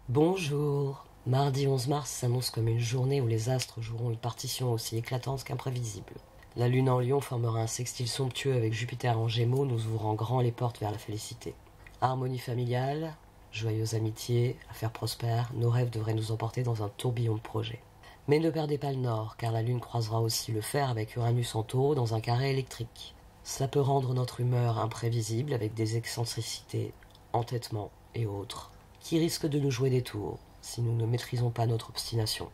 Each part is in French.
Bonjour. Mardi 11 mars s'annonce comme une journée où les astres joueront une partition aussi éclatante qu'imprévisible. La lune en lion formera un sextile somptueux avec Jupiter en gémeaux, nous ouvrant grand les portes vers la félicité. Harmonie familiale, joyeuse amitié, affaires prospères, nos rêves devraient nous emporter dans un tourbillon de projets. Mais ne perdez pas le nord, car la lune croisera aussi le fer avec Uranus en taureau dans un carré électrique. Cela peut rendre notre humeur imprévisible avec des excentricités, entêtements et autres, qui risquent de nous jouer des tours si nous ne maîtrisons pas notre obstination.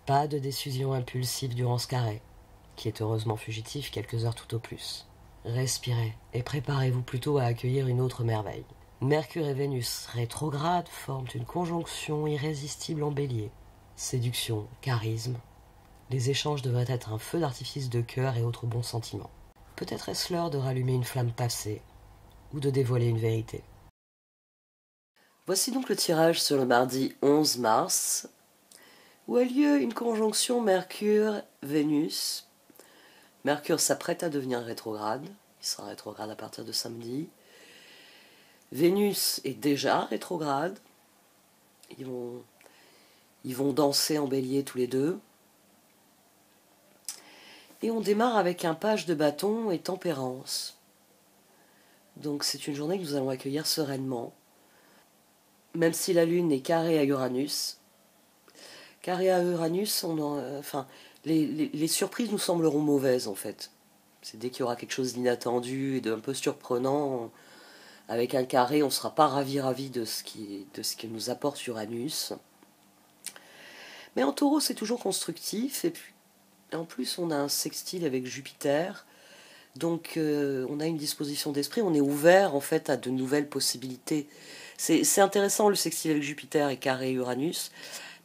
Pas de décision impulsive durant ce carré, qui est heureusement fugitif quelques heures tout au plus. Respirez et préparez-vous plutôt à accueillir une autre merveille. Mercure et Vénus rétrogrades forment une conjonction irrésistible en bélier. Séduction, charisme. Les échanges devraient être un feu d'artifice de cœur et autres bons sentiments. Peut-être est-ce l'heure de rallumer une flamme passée ou de dévoiler une vérité. Voici donc le tirage sur le mardi 11 mars, où a lieu une conjonction Mercure-Vénus. Mercure s'apprête à devenir rétrograde, il sera rétrograde à partir de samedi. Vénus est déjà rétrograde, ils vont danser en bélier tous les deux. Et on démarre avec un page de bâton et tempérance. Donc c'est une journée que nous allons accueillir sereinement. Même si la Lune est carrée à Uranus. Carré à Uranus, les surprises nous sembleront mauvaises en fait. C'est dès qu'il y aura quelque chose d'inattendu et d'un peu surprenant, avec un carré, on ne sera pas ravi de ce que nous apporte Uranus. Mais en taureau, c'est toujours constructif, et puis en plus on a un sextile avec Jupiter, donc on a une disposition d'esprit, on est ouvert en fait à de nouvelles possibilités. C'est intéressant le sextile avec Jupiter et carré Uranus,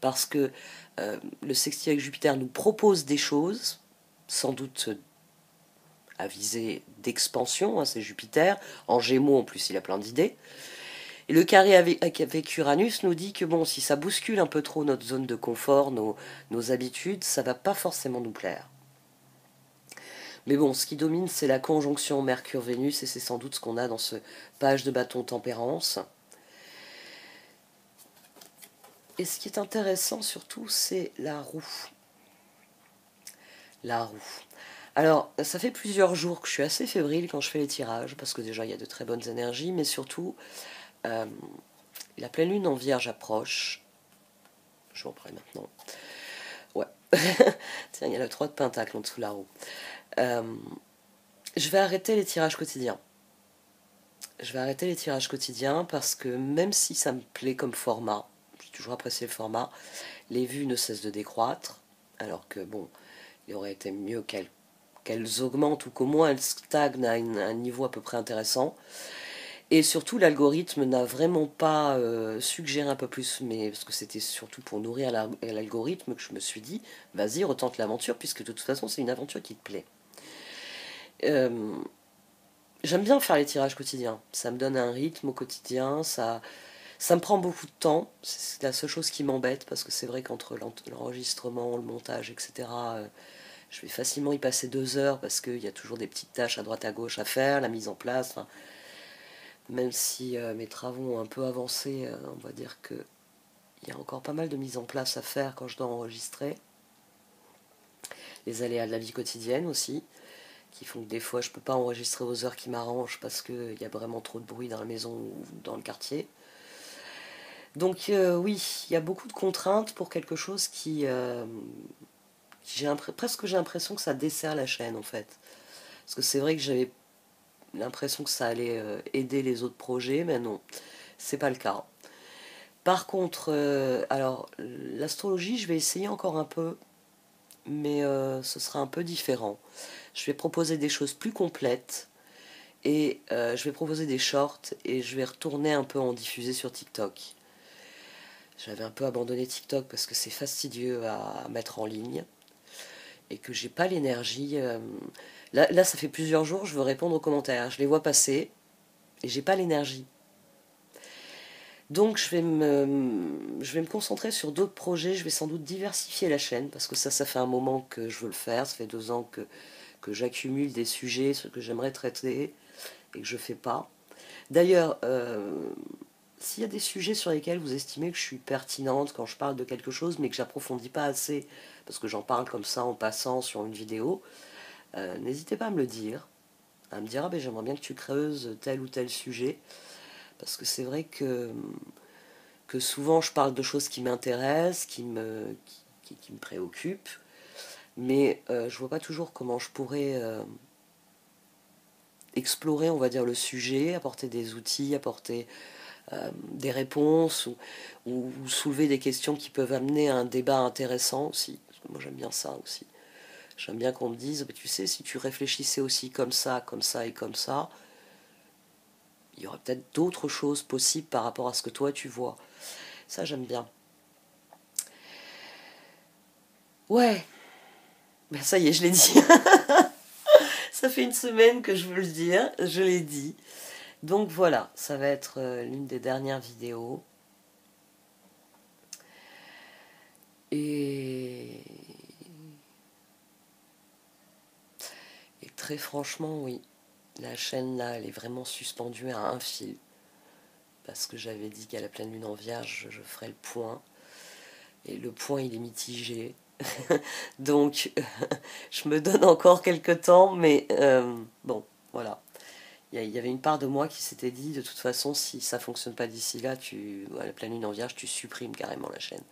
parce que le sextile avec Jupiter nous propose des choses, sans doute à visée d'expansion, hein, c'est Jupiter, en Gémeaux en plus il a plein d'idées. Et le carré avec Uranus nous dit que bon, si ça bouscule un peu trop notre zone de confort, nos habitudes, ça va pas forcément nous plaire. Mais bon, ce qui domine, c'est la conjonction Mercure-Vénus, et c'est sans doute ce qu'on a dans ce page de bâton tempérance. Et ce qui est intéressant surtout, c'est la roue. La roue. Alors, ça fait plusieurs jours que je suis assez fébrile quand je fais les tirages, parce que déjà, il y a de très bonnes énergies, mais surtout, la pleine lune en Vierge approche. Je vais en parler maintenant. Ouais. Tiens, il y a le 3 de Pentacle en dessous de la roue. Je vais arrêter les tirages quotidiens. Je vais arrêter les tirages quotidiens parce que même si ça me plaît comme format, j'ai toujours apprécié le format, les vues ne cessent de décroître, alors que bon, il aurait été mieux qu'elles augmentent ou qu'au moins elles stagnent à un niveau à peu près intéressant. Et surtout, l'algorithme n'a vraiment pas suggéré un peu plus, mais parce que c'était surtout pour nourrir l'algorithme que je me suis dit, vas-y, retente l'aventure, puisque de toute façon, c'est une aventure qui te plaît. J'aime bien faire les tirages quotidiens, ça me donne un rythme au quotidien, ça me prend beaucoup de temps, c'est la seule chose qui m'embête, parce que c'est vrai qu'entre l'enregistrement, le montage, etc., je vais facilement y passer 2 heures, parce qu'il y a toujours des petites tâches à droite à gauche à faire, la mise en place, même si mes travaux ont un peu avancé, on va dire qu'il y a encore pas mal de mise en place à faire quand je dois enregistrer. Les aléas de la vie quotidienne aussi, qui font que des fois je ne peux pas enregistrer aux heures qui m'arrangent parce qu'il y a vraiment trop de bruit dans la maison ou dans le quartier. Donc oui, il y a beaucoup de contraintes pour quelque chose qui presque j'ai l'impression que ça dessert la chaîne en fait. Parce que c'est vrai que j'avais l'impression que ça allait aider les autres projets, mais non, c'est pas le cas. Par contre, alors l'astrologie, je vais essayer encore un peu, mais ce sera un peu différent. Je vais proposer des choses plus complètes, et je vais proposer des shorts, et je vais retourner un peu en diffuser sur TikTok. J'avais un peu abandonné TikTok parce que c'est fastidieux à mettre en ligne, et que j'ai pas l'énergie. Là, ça fait plusieurs jours, je veux répondre aux commentaires. Je les vois passer, et j'ai pas l'énergie. Donc je vais me concentrer sur d'autres projets, je vais sans doute diversifier la chaîne, parce que ça fait un moment que je veux le faire, ça fait 2 ans que j'accumule des sujets que j'aimerais traiter et que je ne fais pas. D'ailleurs, s'il y a des sujets sur lesquels vous estimez que je suis pertinente quand je parle de quelque chose, mais que j'approfondis pas assez, parce que j'en parle comme ça en passant sur une vidéo, n'hésitez pas à me le dire. À me dire, ah ben, j'aimerais bien que tu creuses tel ou tel sujet. Parce que c'est vrai que souvent je parle de choses qui m'intéressent, qui me préoccupent, mais je vois pas toujours comment je pourrais explorer, on va dire, le sujet, apporter des outils, apporter des réponses, ou soulever des questions qui peuvent amener à un débat intéressant aussi. Parce que moi j'aime bien ça aussi. J'aime bien qu'on me dise, bah, tu sais, si tu réfléchissais aussi comme ça et comme ça, il y aurait peut-être d'autres choses possibles par rapport à ce que toi tu vois. Ça j'aime bien. Ouais, ben ça y est, je l'ai dit. Ça fait une semaine que je veux le dire, je l'ai dit. Donc voilà, ça va être l'une des dernières vidéos. Et... Et très franchement, oui. La chaîne là, elle est vraiment suspendue à un fil. Parce que j'avais dit qu'à la pleine lune en vierge, je ferais le point. Et le point, il est mitigé. Donc, je me donne encore quelques temps, mais bon, voilà. Il y avait une part de moi qui s'était dit, de toute façon, si ça fonctionne pas d'ici là, à la pleine lune en vierge, tu supprimes carrément la chaîne.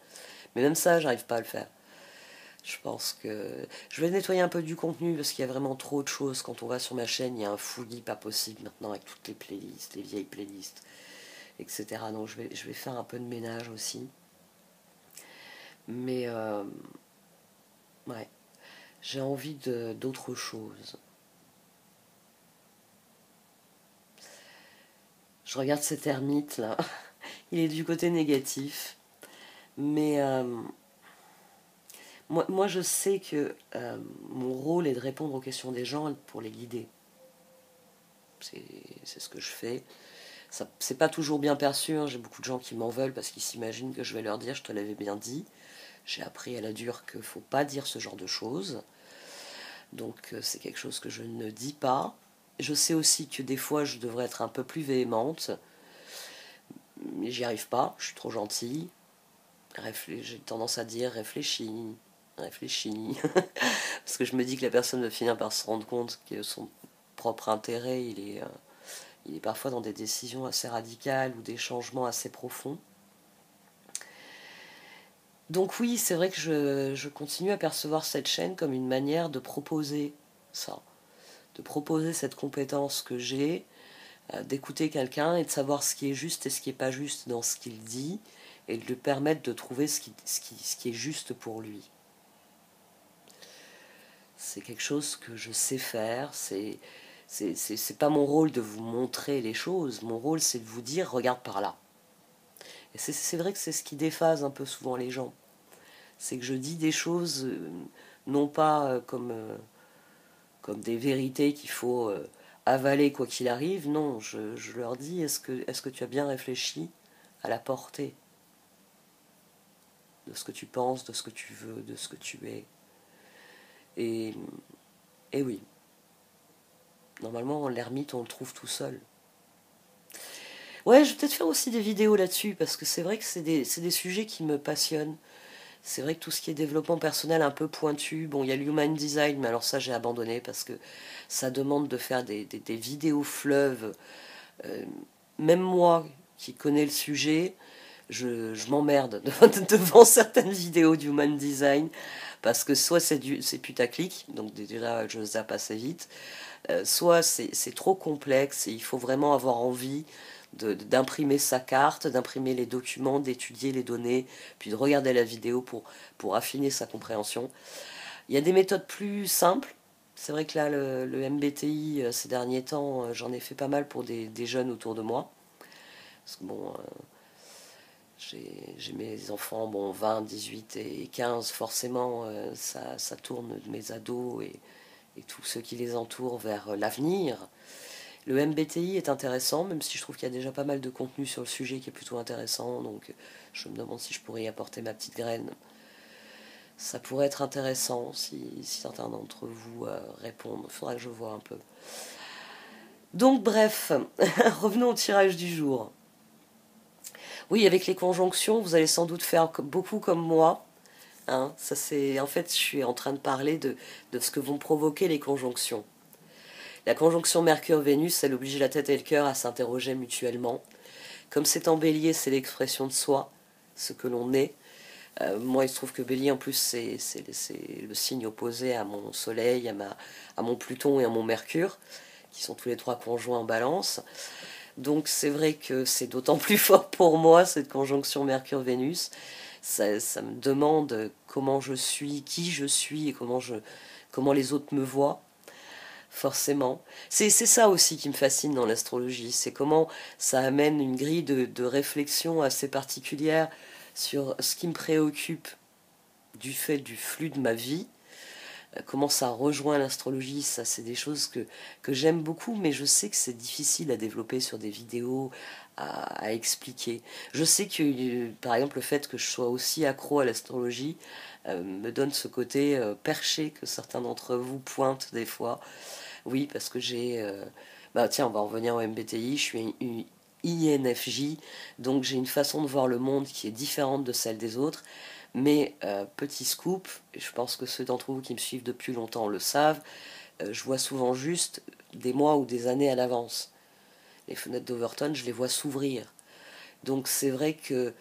Mais même ça, j'arrive pas à le faire. Je pense que je vais nettoyer un peu du contenu parce qu'il y a vraiment trop de choses. Quand on va sur ma chaîne, il y a un fouillis pas possible maintenant avec toutes les playlists, les vieilles playlists, etc. Donc je vais faire un peu de ménage aussi. Mais ouais, j'ai envie d'autre chose. Je regarde cet ermite là. Il est du côté négatif. Mais moi, je sais que mon rôle est de répondre aux questions des gens pour les guider. C'est ce que je fais. C'est pas toujours bien perçu, hein. J'ai beaucoup de gens qui m'en veulent parce qu'ils s'imaginent que je vais leur dire je te l'avais bien dit. J'ai appris à la dure qu'il ne faut pas dire ce genre de choses. Donc c'est quelque chose que je ne dis pas. Je sais aussi que des fois je devrais être un peu plus véhémente, mais j'y arrive pas, je suis trop gentille. J'ai tendance à dire réfléchis, réfléchis. Parce que je me dis que la personne va finir par se rendre compte que son propre intérêt, il est parfois dans des décisions assez radicales ou des changements assez profonds. Donc oui, c'est vrai que je continue à percevoir cette chaîne comme une manière de proposer ça, de proposer cette compétence que j'ai, d'écouter quelqu'un et de savoir ce qui est juste et ce qui n'est pas juste dans ce qu'il dit, et de lui permettre de trouver ce qui est juste pour lui. C'est quelque chose que je sais faire, c'est pas mon rôle de vous montrer les choses, mon rôle c'est de vous dire regarde par là. Et c'est vrai que c'est ce qui déphase un peu souvent les gens. C'est que je dis des choses non pas comme des vérités qu'il faut avaler quoi qu'il arrive, non, je leur dis est-ce que tu as bien réfléchi à la portée de ce que tu penses, de ce que tu veux, de ce que tu es. Et, et oui, normalement l'ermite on le trouve tout seul. Ouais, je vais peut-être faire aussi des vidéos là-dessus, parce que c'est vrai que c'est des sujets qui me passionnent. C'est vrai que tout ce qui est développement personnel un peu pointu, bon, il y a l'human design, mais alors ça j'ai abandonné parce que ça demande de faire des vidéos fleuves. Euh, Même moi qui connais le sujet, je m'emmerde devant certaines vidéos d'human design parce que soit c'est putaclic, donc déjà je zappe assez vite, soit c'est trop complexe et il faut vraiment avoir envie d'imprimer sa carte, d'imprimer les documents, d'étudier les données, puis de regarder la vidéo pour affiner sa compréhension. Il y a des méthodes plus simples. C'est vrai que là, le MBTI, ces derniers temps, j'en ai fait pas mal pour des jeunes autour de moi. Parce que bon, j'ai mes enfants, bon, 20, 18 et 15, forcément, ça tourne de mes ados et tous ceux qui les entourent vers l'avenir. Le MBTI est intéressant, même si je trouve qu'il y a déjà pas mal de contenu sur le sujet qui est plutôt intéressant, donc je me demande si je pourrais y apporter ma petite graine. Ça pourrait être intéressant si certains d'entre vous répondent. Il faudra que je vois un peu. Donc bref, revenons au tirage du jour. Oui, avec les conjonctions, vous allez sans doute faire beaucoup comme moi. Hein. Ça, c'est, en fait, je suis en train de parler de ce que vont provoquer les conjonctions. La conjonction Mercure-Vénus, elle oblige la tête et le cœur à s'interroger mutuellement. Comme c'est en bélier, c'est l'expression de soi, ce que l'on est. Moi, il se trouve que bélier, en plus, c'est le signe opposé à mon soleil, à mon Pluton et à mon Mercure, qui sont tous les trois conjoints en balance. Donc c'est vrai que c'est d'autant plus fort pour moi, cette conjonction Mercure-Vénus. Ça me demande comment je suis, qui je suis et comment les autres me voient, forcément. C'est ça aussi qui me fascine dans l'astrologie, c'est comment ça amène une grille de réflexion assez particulière sur ce qui me préoccupe du fait du flux de ma vie. Comment ça rejoint l'astrologie, ça c'est des choses que j'aime beaucoup, mais je sais que c'est difficile à développer sur des vidéos, à expliquer. Je sais que, par exemple, le fait que je sois aussi accro à l'astrologie me donne ce côté perché que certains d'entre vous pointent des fois. Oui, parce que j'ai... bah tiens, on va en revenir au MBTI, je suis une INFJ, donc j'ai une façon de voir le monde qui est différente de celle des autres. Mais petit scoop, et je pense que ceux d'entre vous qui me suivent depuis longtemps le savent, je vois souvent juste des mois ou des années à l'avance. Les fenêtres d'Overton, je les vois s'ouvrir. Donc c'est vrai que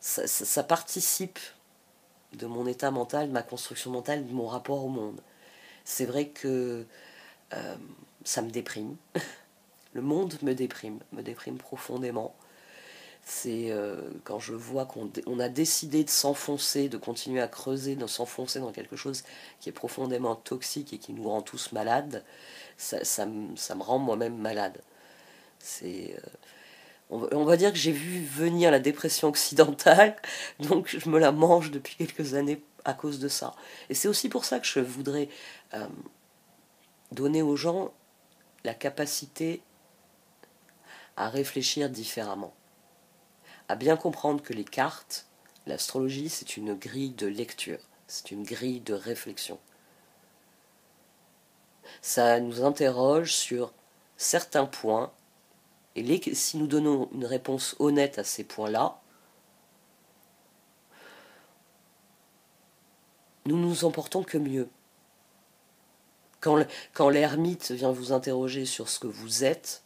ça participe de mon état mental, de ma construction mentale, de mon rapport au monde. C'est vrai que ça me déprime. Le monde me déprime profondément. C'est quand je vois qu'on a décidé de s'enfoncer, de continuer à creuser, de s'enfoncer dans quelque chose qui est profondément toxique et qui nous rend tous malades, ça me rend moi-même malade. C'est, on va dire que j'ai vu venir la dépression occidentale, donc je me la mange depuis quelques années à cause de ça. Et c'est aussi pour ça que je voudrais donner aux gens la capacité à réfléchir différemment, à bien comprendre que les cartes, l'astrologie, c'est une grille de lecture, c'est une grille de réflexion. Ça nous interroge sur certains points, et si nous donnons une réponse honnête à ces points-là, nous nous emportons que mieux. Quand l'ermite vient vous interroger sur ce que vous êtes,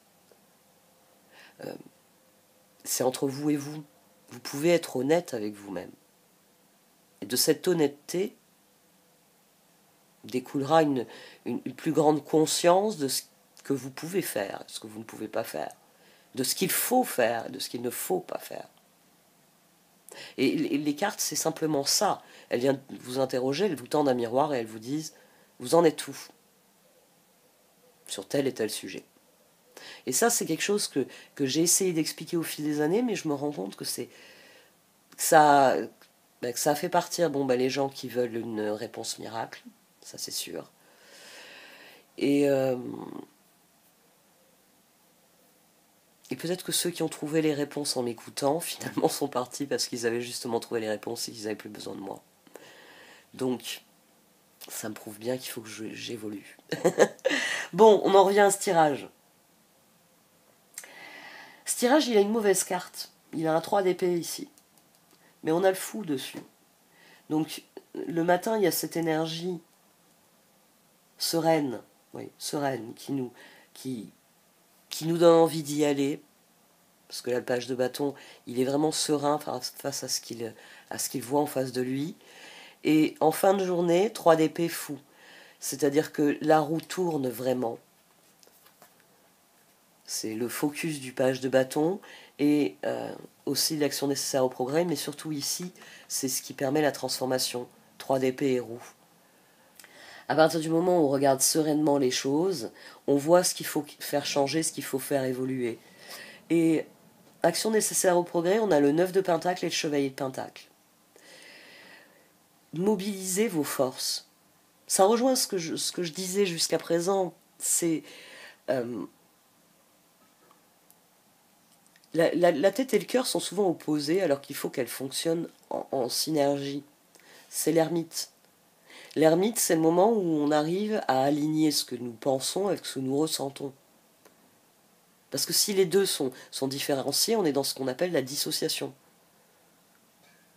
c'est entre vous et vous. Vous pouvez être honnête avec vous-même. Et de cette honnêteté découlera une plus grande conscience de ce que vous pouvez faire, de ce que vous ne pouvez pas faire, de ce qu'il faut faire et de ce qu'il ne faut pas faire. Et les cartes, c'est simplement ça. Elles viennent vous interroger, elles vous tendent un miroir et elles vous disent « Vous en êtes où ?» sur tel et tel sujet. Et ça, c'est quelque chose que j'ai essayé d'expliquer au fil des années, mais je me rends compte que ça a fait partir les gens qui veulent une réponse miracle, ça c'est sûr. Et peut-être que ceux qui ont trouvé les réponses en m'écoutant, finalement, sont partis parce qu'ils avaient justement trouvé les réponses et qu'ils n'avaient plus besoin de moi. Donc, ça me prouve bien qu'il faut que j'évolue. Bon, on en revient à ce tirage. Ce tirage, il a une mauvaise carte. Il a un 3 d'épée ici. Mais on a le fou dessus. Donc, le matin, il y a cette énergie sereine, oui, sereine, qui nous donne envie d'y aller. Parce que là, le page de bâton, il est vraiment serein face à ce qu'il voit en face de lui. Et en fin de journée, 3 d'épée fou. C'est-à-dire que la roue tourne vraiment. C'est le focus du page de bâton et aussi l'action nécessaire au progrès, mais surtout ici, c'est ce qui permet la transformation. 3 d'épée et roue. À partir du moment où on regarde sereinement les choses, on voit ce qu'il faut faire changer, ce qu'il faut faire évoluer. Et action nécessaire au progrès, on a le 9 de pentacle et le chevalier de pentacle. Mobilisez vos forces. Ça rejoint ce que je disais jusqu'à présent. C'est la tête et le cœur sont souvent opposés alors qu'il faut qu'elles fonctionnent en synergie. C'est l'ermite. L'ermite, c'est le moment où on arrive à aligner ce que nous pensons avec ce que nous ressentons. Parce que si les deux sont différenciés, on est dans ce qu'on appelle la dissociation.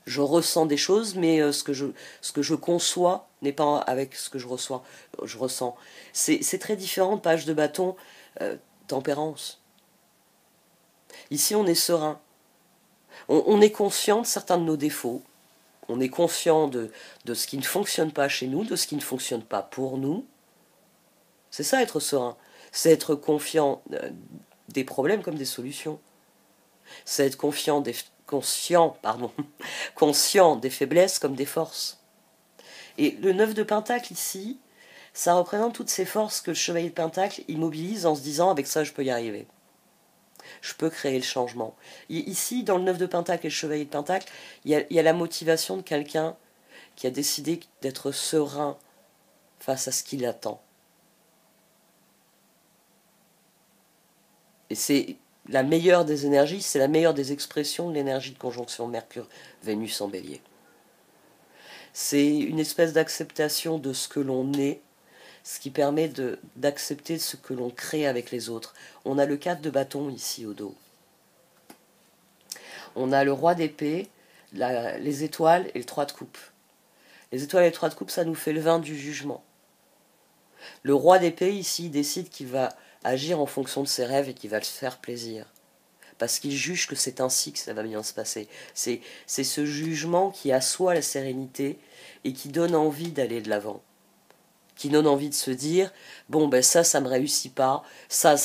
Je ressens des choses, mais ce que je conçois n'est pas avec ce que je ressens. C'est très différent de page de bâton, tempérance. Ici, on est serein. On est conscient de certains de nos défauts. On est conscient de ce qui ne fonctionne pas chez nous, de ce qui ne fonctionne pas pour nous. C'est ça être serein. C'est être confiant des problèmes comme des solutions. C'est être conscient des faiblesses comme des forces. Et le 9 de Pentacle ici, ça représente toutes ces forces que le Chevalier de Pentacle immobilise en se disant avec ça je peux y arriver. Je peux créer le changement. Ici, dans le 9 de Pentacle et le Chevalier de Pentacle, il y a la motivation de quelqu'un qui a décidé d'être serein face à ce qu'il attend. Et c'est la meilleure des énergies, c'est la meilleure des expressions de l'énergie de conjonction Mercure-Vénus en Bélier. C'est une espèce d'acceptation de ce que l'on est, ce qui permet d'accepter ce que l'on crée avec les autres. On a le 4 de bâton ici au dos. On a le roi d'épée, les étoiles et le 3 de coupe. Les étoiles et le 3 de coupe, ça nous fait le 20 du jugement. Le roi d'épée ici décide qu'il va agir en fonction de ses rêves et qu'il va se faire plaisir. Parce qu'il juge que c'est ainsi que ça va bien se passer. C'est ce jugement qui assoit la sérénité et qui donne envie d'aller de l'avant. Qui donne envie de se dire, bon ben ça me réussit pas, ça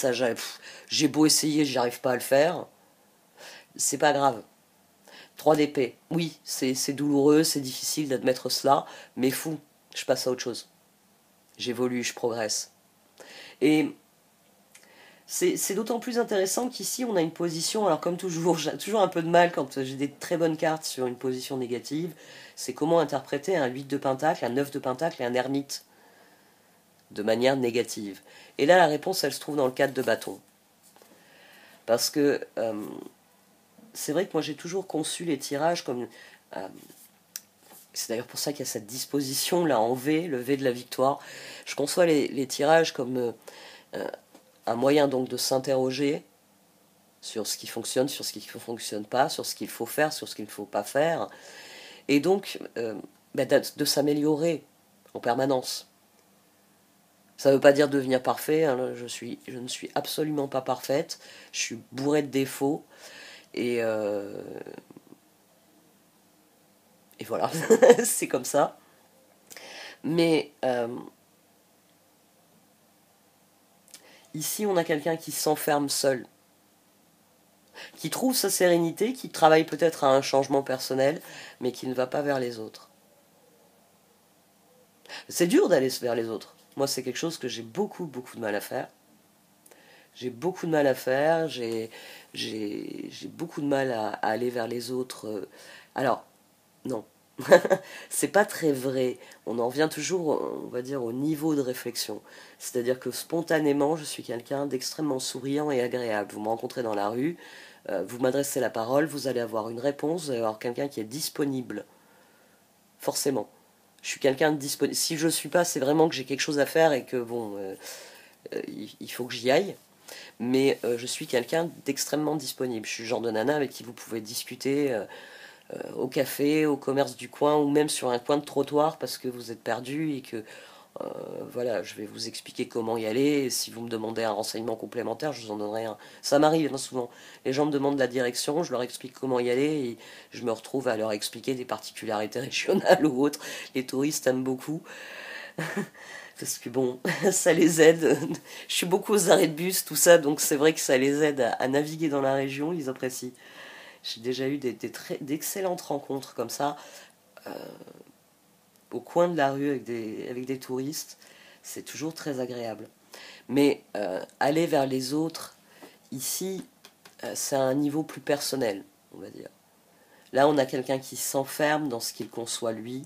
j'ai beau essayer, j'y arrive pas à le faire. C'est pas grave. 3 d'épée, oui, c'est douloureux, c'est difficile d'admettre cela, mais fou, je passe à autre chose. J'évolue, je progresse. Et c'est d'autant plus intéressant qu'ici on a une position, alors comme toujours, j'ai toujours un peu de mal quand j'ai des très bonnes cartes sur une position négative, c'est comment interpréter un 8 de pentacle, un 9 de pentacle et un ermite de manière négative. Et là la réponse elle se trouve dans le 4 de bâton. Parce que c'est vrai que moi j'ai toujours conçu les tirages comme... c'est d'ailleurs pour ça qu'il y a cette disposition là en V, le V de la victoire. Je conçois les tirages comme un moyen donc de s'interroger sur ce qui fonctionne, sur ce qui ne fonctionne pas, sur ce qu'il faut faire, sur ce qu'il ne faut pas faire, et donc de s'améliorer en permanence. Ça ne veut pas dire devenir parfait, hein, je ne suis absolument pas parfaite, je suis bourrée de défauts, et voilà, c'est comme ça. Mais ici, on a quelqu'un qui s'enferme seul, qui trouve sa sérénité, qui travaille peut-être à un changement personnel, mais qui ne va pas vers les autres. C'est dur d'aller vers les autres. Moi, c'est quelque chose que j'ai beaucoup de mal à faire. J'ai beaucoup de mal à faire, j'ai beaucoup de mal à aller vers les autres. Alors, non, c'est pas très vrai. On en vient toujours, on va dire, au niveau de réflexion. C'est-à-dire que spontanément, je suis quelqu'un d'extrêmement souriant et agréable. Vous me rencontrez dans la rue, vous m'adressez la parole, vous allez avoir une réponse, vous allez avoir quelqu'un qui est disponible. Forcément. Je suis quelqu'un de disponible. Si je ne suis pas, c'est vraiment que j'ai quelque chose à faire et que, bon, il faut que j'y aille. Mais je suis quelqu'un d'extrêmement disponible. Je suis le genre de nana avec qui vous pouvez discuter au café, au commerce du coin, ou même sur un coin de trottoir parce que vous êtes perdu et que voilà, je vais vous expliquer comment y aller. Et si vous me demandez un renseignement complémentaire, je vous en donnerai un. Ça m'arrive hein, souvent. Les gens me demandent la direction, je leur explique comment y aller et je me retrouve à leur expliquer des particularités régionales ou autres. Les touristes aiment beaucoup. Parce que bon, ça les aide. Je suis beaucoup aux arrêts de bus, tout ça, donc c'est vrai que ça les aide à naviguer dans la région, ils apprécient. J'ai déjà eu d'excellentes rencontres comme ça, au coin de la rue avec des touristes. C'est toujours très agréable. Mais aller vers les autres, ici, c'est à un niveau plus personnel, on va dire. Là, on a quelqu'un qui s'enferme dans ce qu'il conçoit lui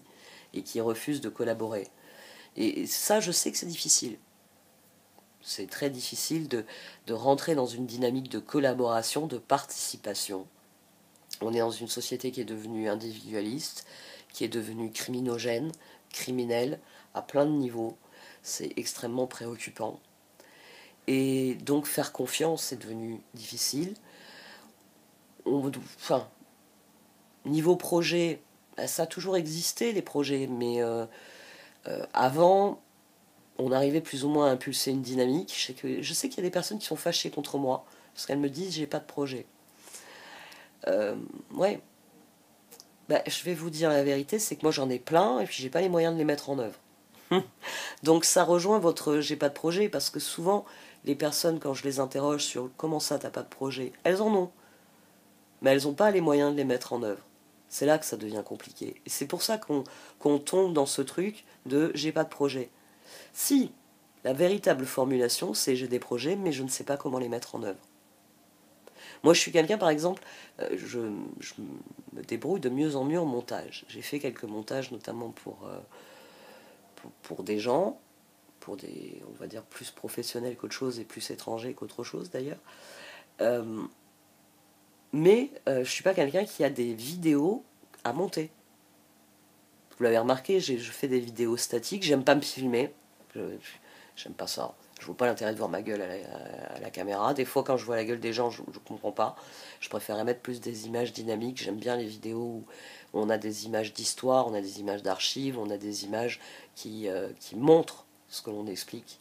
et qui refuse de collaborer. Et ça, je sais que c'est difficile. C'est très difficile de rentrer dans une dynamique de collaboration, de participation. On est dans une société qui est devenue individualiste, qui est devenue criminelle à plein de niveaux. C'est extrêmement préoccupant. Et donc faire confiance, c'est devenu difficile. Enfin, niveau projet, ça a toujours existé, les projets, mais avant, on arrivait plus ou moins à impulser une dynamique. Je sais qu'il y a des personnes qui sont fâchées contre moi, parce qu'elles me disent j'ai pas de projet. Ouais, bah, je vais vous dire la vérité, c'est que moi j'en ai plein, et puis j'ai pas les moyens de les mettre en œuvre. Donc ça rejoint votre j'ai pas de projet, parce que souvent, les personnes, quand je les interroge sur comment ça t'as pas de projet, elles en ont, mais elles n'ont pas les moyens de les mettre en œuvre. C'est là que ça devient compliqué. Et c'est pour ça qu'on tombe dans ce truc de j'ai pas de projet. Si, la véritable formulation, c'est j'ai des projets, mais je ne sais pas comment les mettre en œuvre. Moi, je suis quelqu'un, par exemple, je me débrouille de mieux en mieux en montage. J'ai fait quelques montages, notamment pour des gens, pour des, on va dire, plus professionnels qu'autre chose et plus étrangers qu'autre chose, d'ailleurs. Mais je ne suis pas quelqu'un qui a des vidéos à monter. Vous l'avez remarqué, je fais des vidéos statiques, j'aime pas me filmer. J'aime pas ça. Je vois pas l'intérêt de voir ma gueule à la caméra. Des fois, quand je vois la gueule des gens, je comprends pas. Je préfère mettre plus des images dynamiques. J'aime bien les vidéos où on a des images d'histoire, on a des images d'archives, on a des images qui montrent ce que l'on explique.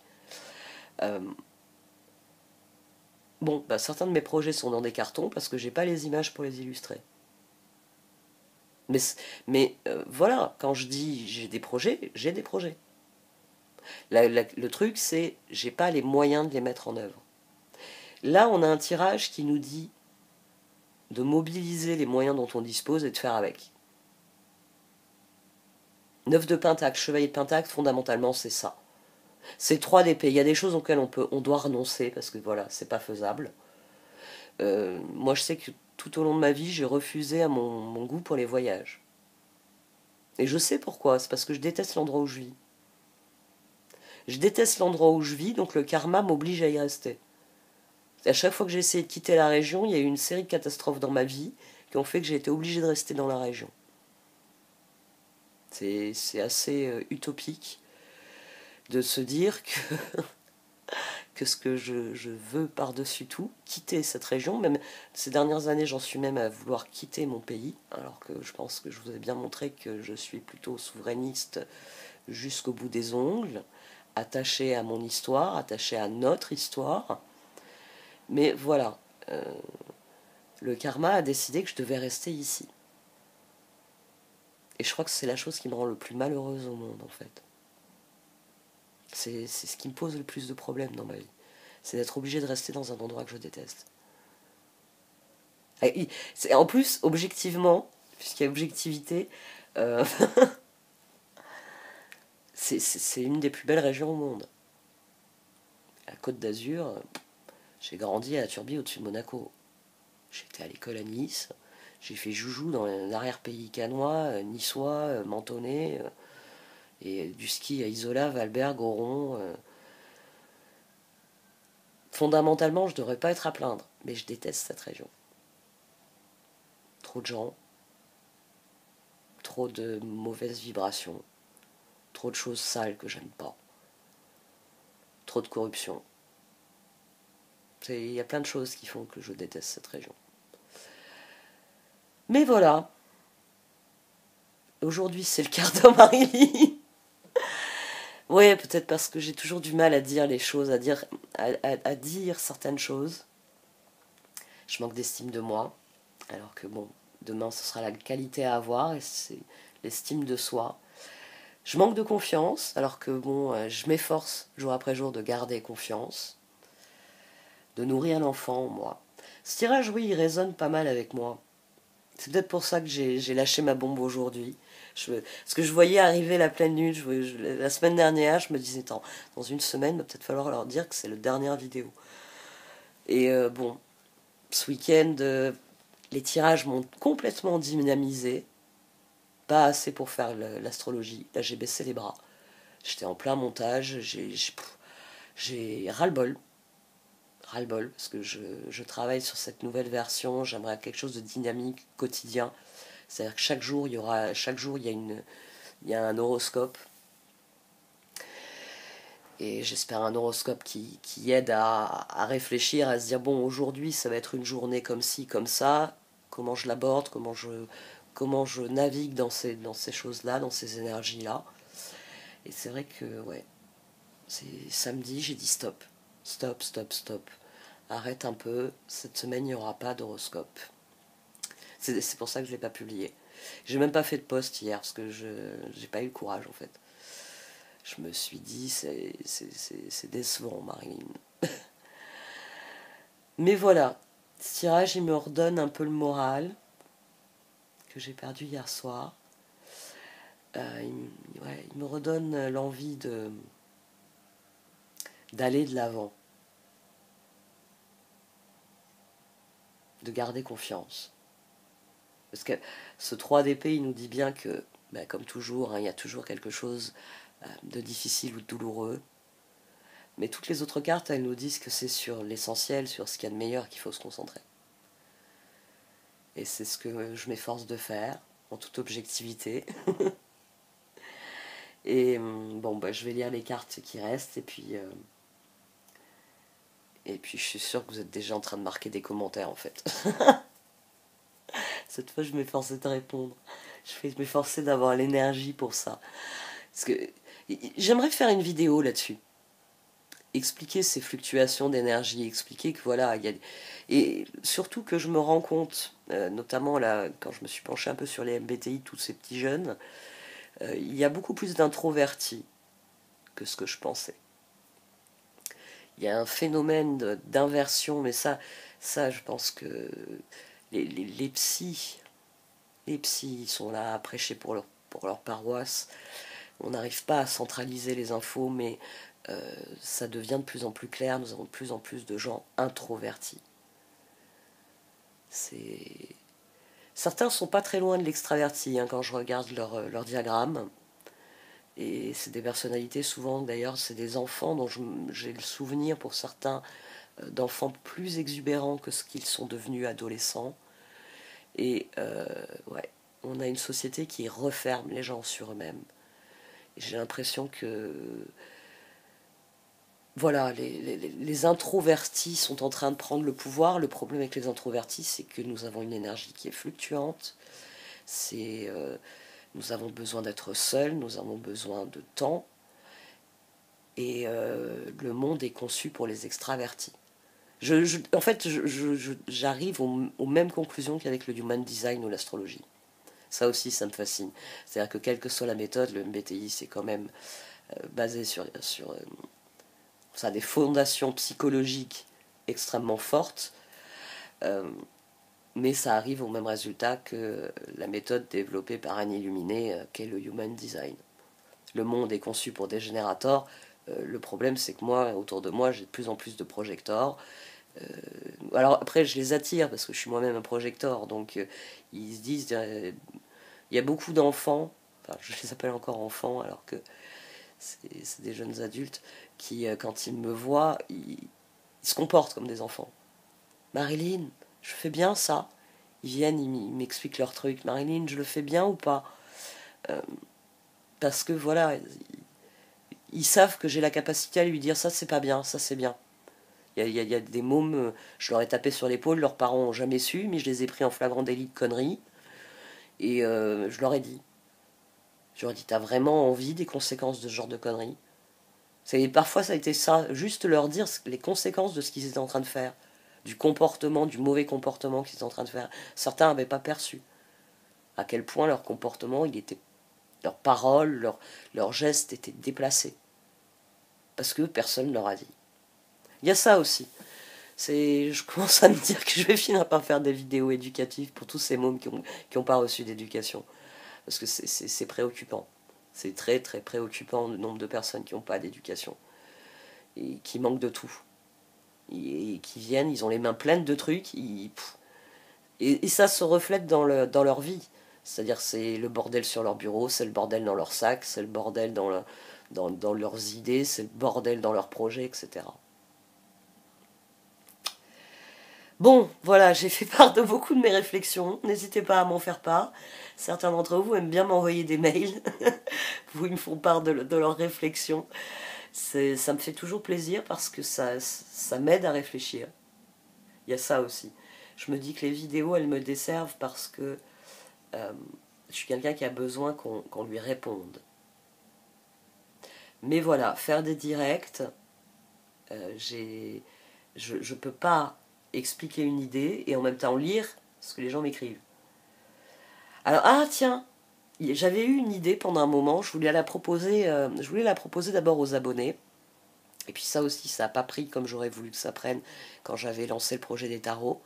Bon, bah, certains de mes projets sont dans des cartons parce que j'ai pas les images pour les illustrer. Mais voilà, quand je dis j'ai des projets, j'ai des projets. Le truc, c'est j'ai pas les moyens de les mettre en œuvre. Là, on a un tirage qui nous dit de mobiliser les moyens dont on dispose et de faire avec. 9 de Pentacle, Chevalier de Pentacle, fondamentalement, c'est ça. C'est 3 d'épée. Il y a des choses auxquelles on doit renoncer parce que voilà, c'est pas faisable. Moi, je sais que tout au long de ma vie, j'ai refusé à mon goût pour les voyages. Et je sais pourquoi. C'est parce que je déteste l'endroit où je vis. Je déteste l'endroit où je vis, donc le karma m'oblige à y rester. À chaque fois que j'ai essayé de quitter la région, il y a eu une série de catastrophes dans ma vie qui ont fait que j'ai été obligé de rester dans la région. C'est assez utopique de se dire que ce que je veux par-dessus tout, quitter cette région. Même ces dernières années, j'en suis même à vouloir quitter mon pays, alors que je pense que je vous ai bien montré que je suis plutôt souverainiste jusqu'au bout des ongles, attaché à mon histoire, attaché à notre histoire. Mais voilà, le karma a décidé que je devais rester ici. Et je crois que c'est la chose qui me rend le plus malheureuse au monde, en fait. C'est ce qui me pose le plus de problèmes dans ma vie. C'est d'être obligé de rester dans un endroit que je déteste. Et en plus, objectivement, puisqu'il y a objectivité, euh, c'est une des plus belles régions au monde. La Côte d'Azur, j'ai grandi à Turbie au-dessus de Monaco. J'étais à l'école à Nice, j'ai fait joujou dans l'arrière-pays cannois, niçois, mentonais, et du ski à Isola, Valberg, Oron. Fondamentalement, je ne devrais pas être à plaindre, mais je déteste cette région. Trop de gens, trop de mauvaises vibrations, trop de choses sales que j'aime pas, trop de corruption. Il y a plein de choses qui font que je déteste cette région. Mais voilà, aujourd'hui c'est le quart d'heure Marie. Ouais, peut-être parce que j'ai toujours du mal à dire les choses, à dire certaines choses. Je manque d'estime de moi, alors que bon, demain ce sera la qualité à avoir et c'est l'estime de soi. Je manque de confiance, alors que bon, je m'efforce jour après jour de garder confiance, de nourrir l'enfant en moi. Ce tirage, oui, il résonne pas mal avec moi. C'est peut-être pour ça que j'ai lâché ma bombe aujourd'hui. Parce que je voyais arriver la pleine lune, la semaine dernière, je me disais, dans une semaine, il va peut-être falloir leur dire que c'est la dernière vidéo. Et bon, ce week-end, les tirages m'ont complètement dynamisé. Pas assez pour faire l'astrologie. Là, j'ai baissé les bras. J'étais en plein montage, j'ai ras-le-bol. Ras-le-bol, parce que je travaille sur cette nouvelle version, j'aimerais quelque chose de dynamique, quotidien. C'est-à-dire que chaque jour, il y a un horoscope. Et j'espère un horoscope qui aide à réfléchir, à se dire, bon, aujourd'hui, ça va être une journée comme ci, comme ça, comment je l'aborde, comment je navigue dans ces choses-là, dans ces énergies-là. Et c'est vrai que, ouais, c'est samedi, j'ai dit stop. Stop, stop, stop. Arrête un peu, cette semaine, il n'y aura pas d'horoscope. C'est pour ça que je ne l'ai pas publié. J'ai même pas fait de post hier, parce que je n'ai pas eu le courage, en fait. Je me suis dit, c'est décevant, Marilyn. Mais voilà, ce tirage, il me redonne un peu le moral que j'ai perdu hier soir. Il me redonne l'envie d'aller de l'avant, de garder confiance. Parce que ce 3 d'épée, il nous dit bien que, bah, comme toujours, hein, il y a toujours quelque chose de difficile ou de douloureux. Mais toutes les autres cartes, elles nous disent que c'est sur l'essentiel, sur ce qu'il y a de meilleur qu'il faut se concentrer. Et c'est ce que je m'efforce de faire, en toute objectivité. Et bon, bah, je vais lire les cartes qui restent, et puis je suis sûre que vous êtes déjà en train de marquer des commentaires, en fait. Cette fois, je m'efforçais de répondre. Je vais m'efforcer d'avoir l'énergie pour ça. Parce que j'aimerais faire une vidéo là-dessus. Expliquer ces fluctuations d'énergie, expliquer que voilà, et surtout que je me rends compte, notamment là, quand je me suis penché un peu sur les MBTI, tous ces petits jeunes, il y a beaucoup plus d'introvertis que ce que je pensais. Il y a un phénomène d'inversion, mais ça, je pense que les psys sont là à prêcher pour leur paroisse. On n'arrive pas à centraliser les infos, mais ça devient de plus en plus clair. Nous avons de plus en plus de gens introvertis. Certains sont pas très loin de l'extraverti, hein, quand je regarde leur diagramme. Et c'est des personnalités, souvent d'ailleurs, c'est des enfants dont j'ai le souvenir pour certains d'enfants plus exubérants que ce qu'ils sont devenus adolescents. Et ouais, on a une société qui referme les gens sur eux-mêmes. Et j'ai l'impression que voilà, les introvertis sont en train de prendre le pouvoir. Le problème avec les introvertis, c'est que nous avons une énergie qui est fluctuante. Nous avons besoin d'être seuls, nous avons besoin de temps. Et le monde est conçu pour les extravertis. En fait, j'arrive aux mêmes conclusions qu'avec le human design ou l'astrologie. Ça aussi, ça me fascine. C'est-à-dire que quelle que soit la méthode, le MBTI, c'est quand même basé sur ça a des fondations psychologiques extrêmement fortes, mais ça arrive au même résultat que la méthode développée par un illuminé, qu'est le human design. Le monde est conçu pour des générateurs. Le problème, c'est que moi, autour de moi, j'ai de plus en plus de projecteurs. Alors après, je les attire parce que je suis moi-même un projecteur, donc ils se disent, il y a beaucoup d'enfants, enfin je les appelle encore enfants alors que c'est des jeunes adultes qui, quand ils me voient, ils se comportent comme des enfants. Marilyn, je fais bien ça. Ils viennent, ils m'expliquent leur truc. Marilyn, je le fais bien ou pas? Parce que voilà, ils savent que j'ai la capacité à lui dire ça c'est pas bien, ça c'est bien. Il y a des mômes, je leur ai tapé sur l'épaule, leurs parents n'ont jamais su, mais je les ai pris en flagrant délit de conneries. Et je leur ai dit. Je leur ai dit, t'as vraiment envie des conséquences de ce genre de conneries? Parfois ça a été ça, juste leur dire les conséquences de ce qu'ils étaient en train de faire. Du comportement, du mauvais comportement qu'ils étaient en train de faire. Certains n'avaient pas perçu à quel point leur comportement, leurs paroles, leurs gestes étaient déplacés. Parce que personne ne leur a dit. Il y a ça aussi. Je commence à me dire que je vais finir par faire des vidéos éducatives pour tous ces mômes qui ont pas reçu d'éducation. Parce que c'est préoccupant. C'est très très préoccupant le nombre de personnes qui n'ont pas d'éducation. Et qui manquent de tout. Et qui viennent, ils ont les mains pleines de trucs. Et ça se reflète dans leur vie. C'est-à-dire c'est le bordel sur leur bureau, c'est le bordel dans leur sac, c'est le bordel dans leurs idées, c'est le bordel dans leurs projets, etc. Bon, voilà, j'ai fait part de beaucoup de mes réflexions. N'hésitez pas à m'en faire part. Certains d'entre vous aiment bien m'envoyer des mails où ils me font part de leurs réflexions. Ça me fait toujours plaisir parce que ça m'aide à réfléchir. Il y a ça aussi. Je me dis que les vidéos, elles me desservent parce que je suis quelqu'un qui a besoin qu'on lui réponde. Mais voilà, faire des directs, je ne peux pas expliquer une idée et en même temps lire ce que les gens m'écrivent. Alors, ah tiens, j'avais eu une idée pendant un moment, je voulais la proposer d'abord aux abonnés. Et puis ça aussi, ça n'a pas pris comme j'aurais voulu que ça prenne quand j'avais lancé le projet des tarots.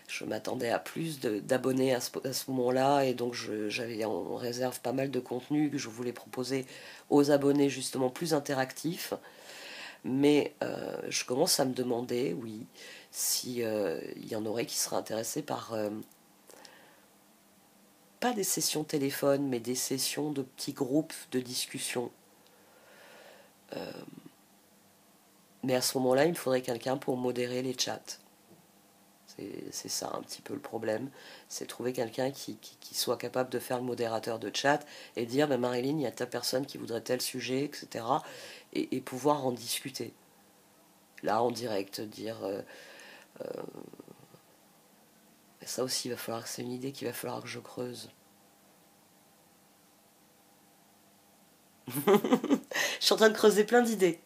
Je m'attendais à plus d'abonnés à ce moment-là, et donc j'avais en réserve pas mal de contenu que je voulais proposer aux abonnés justement plus interactifs. Mais je commence à me demander, oui, si il y en aurait qui seraient intéressés par pas des sessions téléphone, mais des sessions de petits groupes de discussion. Mais à ce moment-là, il me faudrait quelqu'un pour modérer les chats. C'est ça un petit peu le problème, c'est trouver quelqu'un qui soit capable de faire le modérateur de chat et dire ben Marilyn, il y a ta personne qui voudrait tel sujet, etc. Et pouvoir en discuter. Là, en direct, dire... ça aussi, il va falloir que c'est une idée qu'il va falloir que je creuse. Je suis en train de creuser plein d'idées.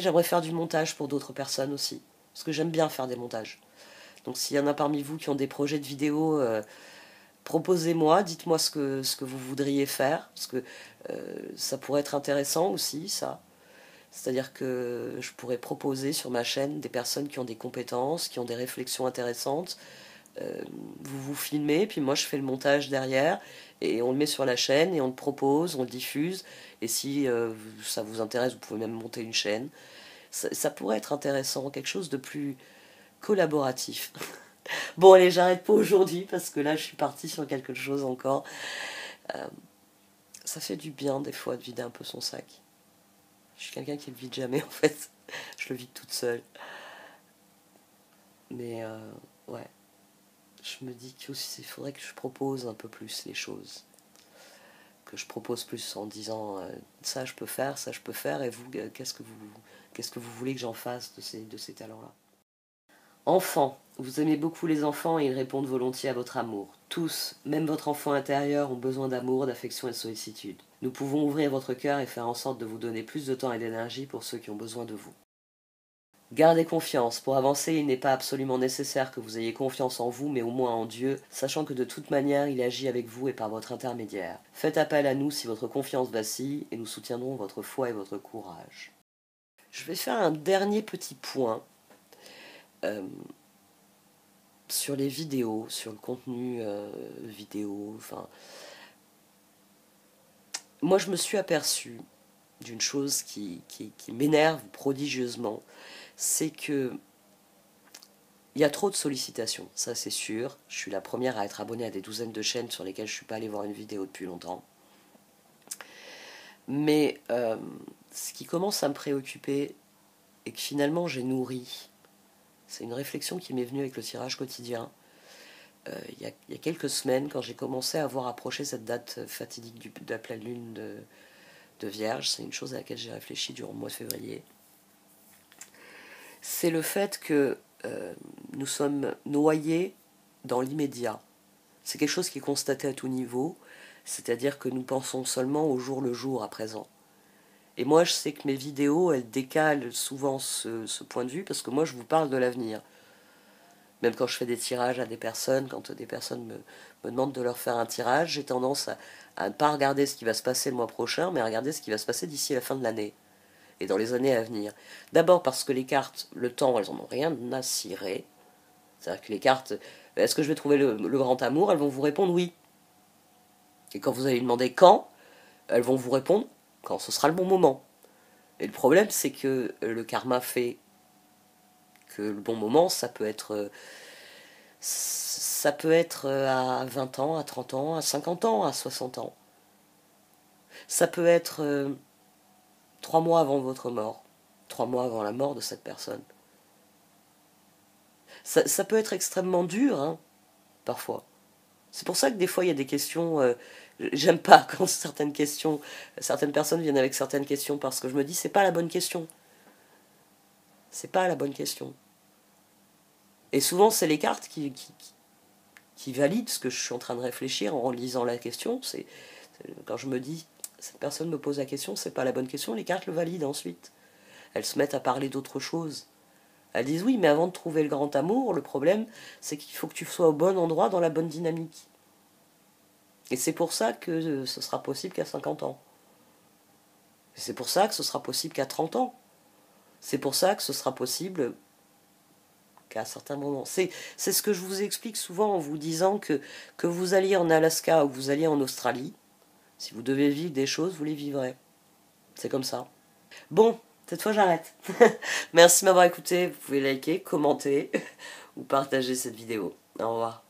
J'aimerais faire du montage pour d'autres personnes aussi. Parce que j'aime bien faire des montages. Donc s'il y en a parmi vous qui ont des projets de vidéos, proposez-moi, dites-moi ce que vous voudriez faire. Parce que ça pourrait être intéressant aussi, ça. C'est-à-dire que je pourrais proposer sur ma chaîne des personnes qui ont des compétences, qui ont des réflexions intéressantes. Vous vous filmez, puis moi je fais le montage derrière, et on le met sur la chaîne, et on le propose, on le diffuse, et si ça vous intéresse, vous pouvez même monter une chaîne. Ça pourrait être intéressant, quelque chose de plus collaboratif. Bon allez, j'arrête pas aujourd'hui, parce que là je suis partie sur quelque chose encore. Ça fait du bien des fois de vider un peu son sac. Je suis quelqu'un qui le vide jamais en fait, je le vide toute seule. Mais ouais. Je me dis qu'il faudrait que je propose un peu plus les choses. Que je propose plus en disant ça je peux faire, et vous, qu'est-ce que vous voulez que j'en fasse de ces talents-là. Enfants, vous aimez beaucoup les enfants et ils répondent volontiers à votre amour. Tous, même votre enfant intérieur, ont besoin d'amour, d'affection et de sollicitude. Nous pouvons ouvrir votre cœur et faire en sorte de vous donner plus de temps et d'énergie pour ceux qui ont besoin de vous. Gardez confiance. Pour avancer, il n'est pas absolument nécessaire que vous ayez confiance en vous, mais au moins en Dieu, sachant que de toute manière, il agit avec vous et par votre intermédiaire. Faites appel à nous si votre confiance vacille, et nous soutiendrons votre foi et votre courage. Je vais faire un dernier petit point sur les vidéos, sur le contenu vidéo. Enfin, moi, je me suis aperçue d'une chose qui m'énerve prodigieusement, c'est que il y a trop de sollicitations, ça c'est sûr. Je suis la première à être abonnée à des douzaines de chaînes sur lesquelles je ne suis pas allée voir une vidéo depuis longtemps. Mais ce qui commence à me préoccuper et que finalement j'ai nourri, c'est une réflexion qui m'est venue avec le tirage quotidien. Il y a quelques semaines, quand j'ai commencé à voir approcher cette date fatidique de la pleine lune de Vierge, c'est une chose à laquelle j'ai réfléchi durant le mois de février. C'est le fait que nous sommes noyés dans l'immédiat. C'est quelque chose qui est constaté à tout niveau, c'est-à-dire que nous pensons seulement au jour le jour à présent. Et moi, je sais que mes vidéos, elles décalent souvent ce point de vue, parce que moi, je vous parle de l'avenir. Même quand je fais des tirages à des personnes, quand des personnes me demandent de leur faire un tirage, j'ai tendance à ne pas regarder ce qui va se passer le mois prochain, mais à regarder ce qui va se passer d'ici la fin de l'année et dans les années à venir. D'abord parce que les cartes, le temps, elles en ont rien à cirer. C'est-à-dire que les cartes, est-ce que je vais trouver le grand amour, elles vont vous répondre oui. Et quand vous allez demander quand, elles vont vous répondre quand ce sera le bon moment. Et le problème, c'est que le karma fait que le bon moment, ça peut être à 20 ans, à 30 ans, à 50 ans, à 60 ans. Ça peut être 3 mois avant votre mort, 3 mois avant la mort de cette personne. Ça peut être extrêmement dur, hein, parfois. C'est pour ça que des fois il y a des questions, j'aime pas quand certaines personnes viennent avec certaines questions, parce que je me dis c'est pas la bonne question. C'est pas la bonne question. Et souvent c'est les cartes qui valident ce que je suis en train de réfléchir en lisant la question. Quand je me dis cette personne me pose la question, c'est pas la bonne question, les cartes le valident ensuite. Elles se mettent à parler d'autre chose. Elles disent oui, mais avant de trouver le grand amour, le problème, c'est qu'il faut que tu sois au bon endroit, dans la bonne dynamique. Et c'est pour ça que ce sera possible qu'à 50 ans. Et c'est pour ça que ce sera possible qu'à 30 ans. C'est pour ça que ce sera possible qu'à certains moments. C'est ce que je vous explique souvent en vous disant que vous alliez en Alaska ou que vous alliez en Australie, si vous devez vivre des choses, vous les vivrez. C'est comme ça. Bon, cette fois j'arrête. Merci de m'avoir écouté. Vous pouvez liker, commenter ou partager cette vidéo. Au revoir.